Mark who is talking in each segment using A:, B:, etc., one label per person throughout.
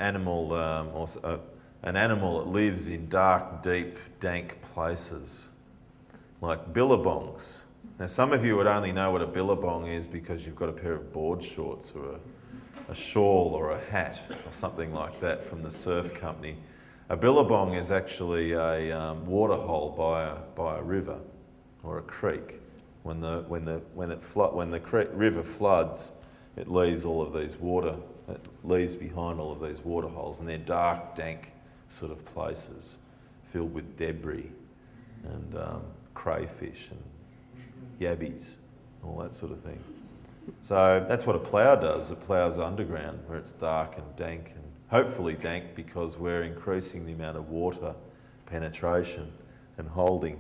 A: animal, an animal that lives in dark, deep, dank places, like billabongs. Now, some of you would only know what a billabong is because you've got a pair of board shorts or a shawl or a hat or something like that from the surf company. A billabong is actually a water hole by a river or a creek. When the river floods, it leaves all of these behind all of these water holes, and they're dark, dank sort of places filled with debris and crayfish and yabbies, all that sort of thing. So that's what a plough does. It ploughs underground where it's dark and dank, and hopefully dank because we're increasing the amount of water penetration and holding.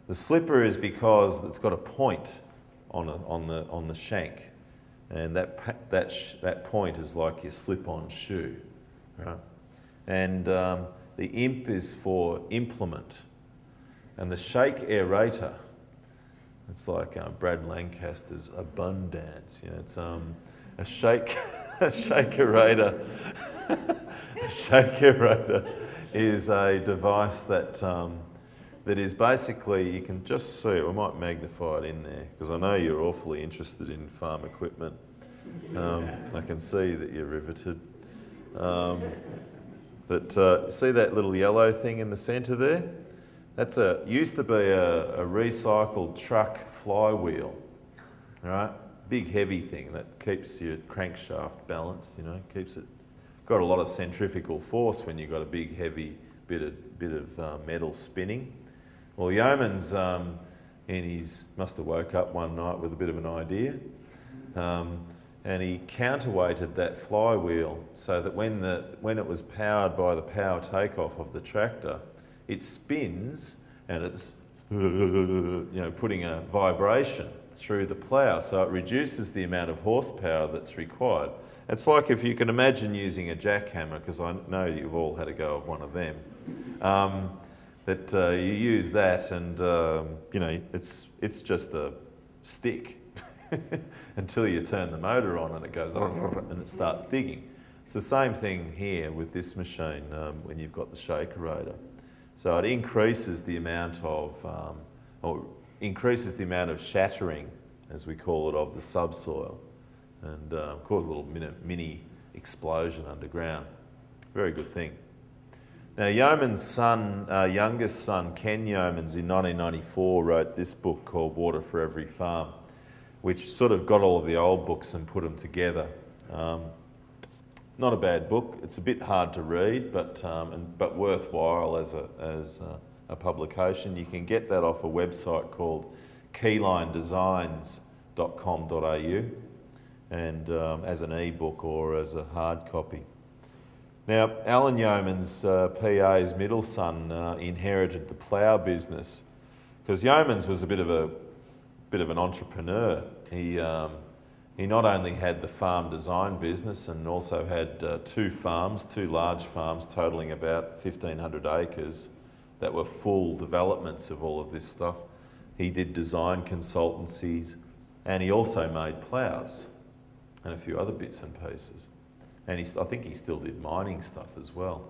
A: The slipper is because it's got a point on the shank, and that point is like your slip-on shoe, right? And the imp is for implement, and the Shakaerator, it's like Brad Lancaster's abundance. You know, it's a Shakaerator. A Shakaerator is a device that is basically, you can just see it. We might magnify it in there because I know you're awfully interested in farm equipment. I can see that you're riveted. See that little yellow thing in the centre there? That's used to be a recycled truck flywheel, right? Big heavy thing that keeps your crankshaft balanced, you know, keeps it, got a lot of centrifugal force when you've got a big heavy bit of metal spinning. Well, Yeoman's, must have woke up one night with a bit of an idea, and he counterweighted that flywheel so that when it was powered by the power takeoff of the tractor, it spins and it's putting a vibration through the plough, so it reduces the amount of horsepower that's required. It's like if you can imagine using a jackhammer, because I know you've all had a go of one of them. You use that and it's just a stick until you turn the motor on and it goes and it starts digging. It's the same thing here with this machine when you've got the Shakaerator. So it increases the amount of shattering, as we call it, of the subsoil, and cause a little mini explosion underground. Very good thing. Now, Yeoman's son, youngest son, Ken Yeomans, in 1994 wrote this book called Water for Every Farm, which sort of got all of the old books and put them together. Not a bad book. It's a bit hard to read, but worthwhile as a publication. You can get that off a website called keylinedesigns.com.au, and as an e-book or as a hard copy. Now, Alan Yeoman's PA's middle son inherited the plough business because Yeoman's was a bit of an entrepreneur. He not only had the farm design business and also had two large farms totalling about 1,500 acres that were full developments of all of this stuff. He did design consultancies, and he also made ploughs and a few other bits and pieces. And I think he still did mining stuff as well.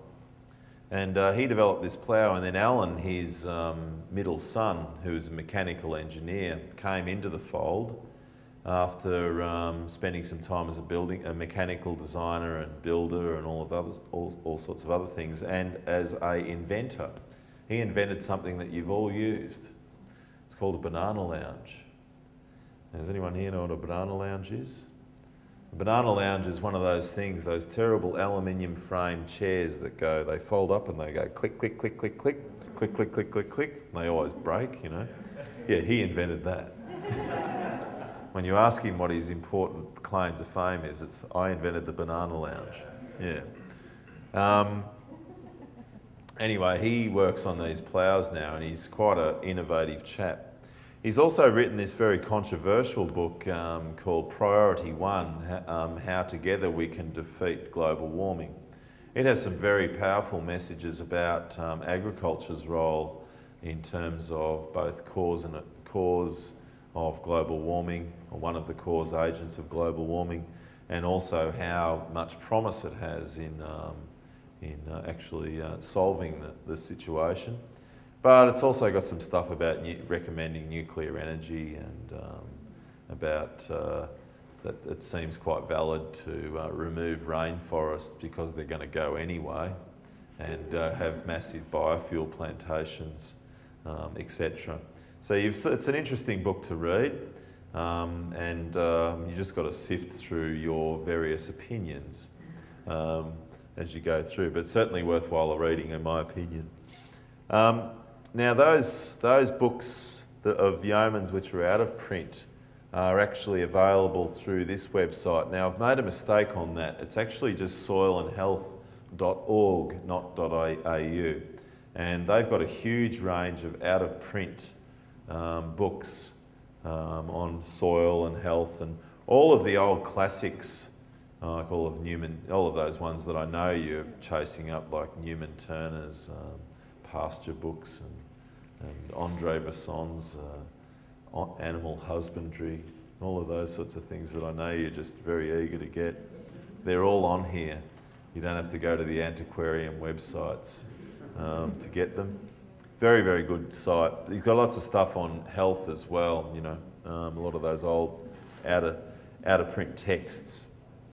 A: And he developed this plough, and then Alan, his middle son, who is a mechanical engineer, came into the fold after spending some time as a mechanical designer and builder and all sorts of other things, and as an inventor. He invented something that you've all used. It's called a banana lounge. Does anyone here know what a banana lounge is? A banana lounge is one of those things, those terrible aluminium frame chairs that they fold up and they go click, click, click, click, click, click, click, click, click, click. And they always break, you know. Yeah, he invented that. When you ask him what his important claim to fame is, it's, I invented the banana lounge. Yeah. Anyway, he works on these ploughs now, and he's quite an innovative chap. He's also written this very controversial book called Priority One, How Together We Can Defeat Global Warming. It has some very powerful messages about agriculture's role in terms of both cause of global warming, or one of the cause agents of global warming, and also how much promise it has in actually solving the situation. But it's also got some stuff about recommending nuclear energy and about that it seems quite valid to remove rainforests because they're going to go anyway, and have massive biofuel plantations, etc. So it's an interesting book to read, and you just got to sift through your various opinions as you go through, but certainly worthwhile reading in my opinion. Now those books of Yeoman's which are out of print are actually available through this website. Now I've made a mistake on that. It's actually just soilandhealth.org, not .au. And they've got a huge range of out of print books on soil and health, and all of the old classics, like all of Newman, all of those ones that I know you're chasing up, like Newman Turner's pasture books and Andre Vasson's animal husbandry, all of those sorts of things that I know you're just very eager to get. They're all on here. You don't have to go to the antiquarian websites to get them. Very, very good site. You've got lots of stuff on health as well, you know, a lot of those old out of print texts.